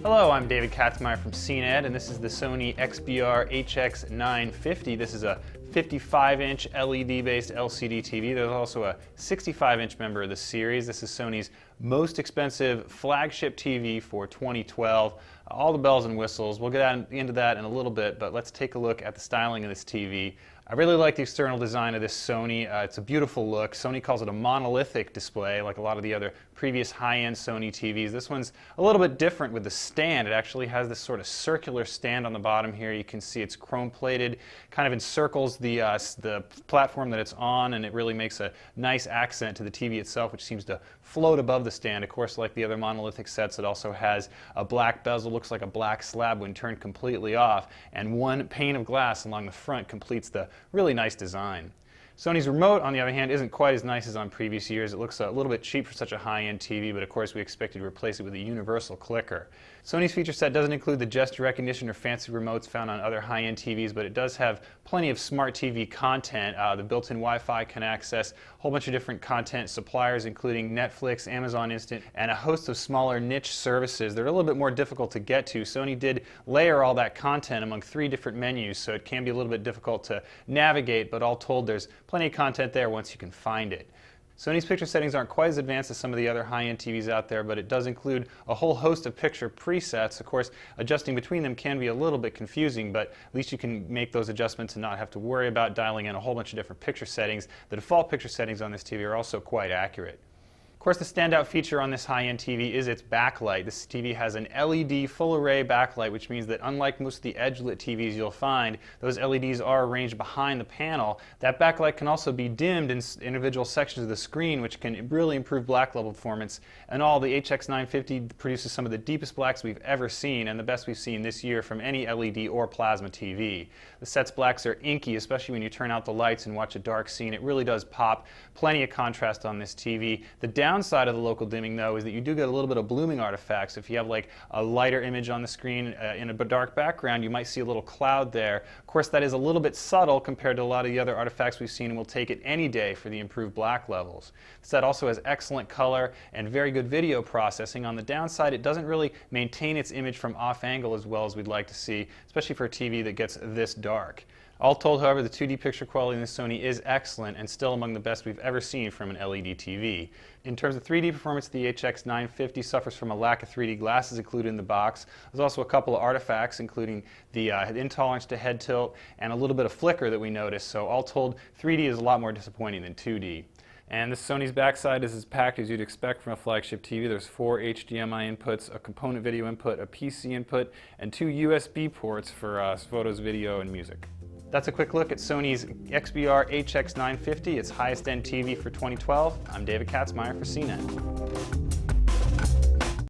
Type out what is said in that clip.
Hello, I'm David Katzmeyer from CNET, and this is the Sony XBR-HX950. This is a 55-inch LED-based LCD TV. There's also a 65-inch member of the series. This is Sony's most expensive flagship TV for 2012. All the bells and whistles. We'll get into that in a little bit, but let's take a look at the styling of this TV. I really like the external design of this Sony. It's a beautiful look. Sony calls it a monolithic display, like a lot of the other previous high-end Sony TVs. This one's a little bit different with the stand. It actually has this sort of circular stand on the bottom here. You can see it's chrome-plated, kind of encircles the platform that it's on, and it really makes a nice accent to the TV itself, which seems to float above the stand. Of course, like the other monolithic sets, it also has a black bezel, looks like a black slab when turned completely off, and one pane of glass along the front completes the really nice design. Sony's remote, on the other hand, isn't quite as nice as on previous years. It looks a little bit cheap for such a high-end TV, but of course we expected to replace it with a universal clicker. Sony's feature set doesn't include the gesture recognition or fancy remotes found on other high-end TVs, but it does have plenty of smart TV content. The built-in Wi-Fi can access a whole bunch of different content suppliers, including Netflix, Amazon Instant, and a host of smaller niche services. They're a little bit more difficult to get to. Sony did layer all that content among 3 different menus, so it can be a little bit difficult to navigate, but all told, there's plenty of content there once you can find it. Sony's picture settings aren't quite as advanced as some of the other high-end TVs out there, but it does include a whole host of picture presets. Of course, adjusting between them can be a little bit confusing, but at least you can make those adjustments and not have to worry about dialing in a whole bunch of different picture settings. The default picture settings on this TV are also quite accurate. Of course, the standout feature on this high-end TV is its backlight. This TV has an LED full-array backlight, which means that unlike most of the edge-lit TVs you'll find, those LEDs are arranged behind the panel. That backlight can also be dimmed in individual sections of the screen, which can really improve black level performance. And all, the HX950 produces some of the deepest blacks we've ever seen, and the best we've seen this year from any LED or plasma TV. The set's blacks are inky, especially when you turn out the lights and watch a dark scene. It really does pop. Plenty of contrast on this TV. The downside of the local dimming, though, is that you do get a little bit of blooming artifacts. If you have like a lighter image on the screen in a dark background, you might see a little cloud there. Of course, that is a little bit subtle compared to a lot of the other artifacts we've seen, and we'll take it any day for the improved black levels. The set also has excellent color and very good video processing. On the downside, it doesn't really maintain its image from off angle as well as we'd like to see, especially for a TV that gets this dark. All told, however, the 2D picture quality in this Sony is excellent and still among the best we've ever seen from an LED TV. In terms of 3D performance, the HX950 suffers from a lack of 3D glasses included in the box. There's also a couple of artifacts, including the intolerance to head tilt and a little bit of flicker that we noticed. So all told, 3D is a lot more disappointing than 2D. And this Sony's backside is as packed as you'd expect from a flagship TV. There's 4 HDMI inputs, a component video input, a PC input, and 2 USB ports for photos, video, and music. That's a quick look at Sony's XBR-HX950, its highest-end TV for 2012. I'm David Katzmeyer for CNET.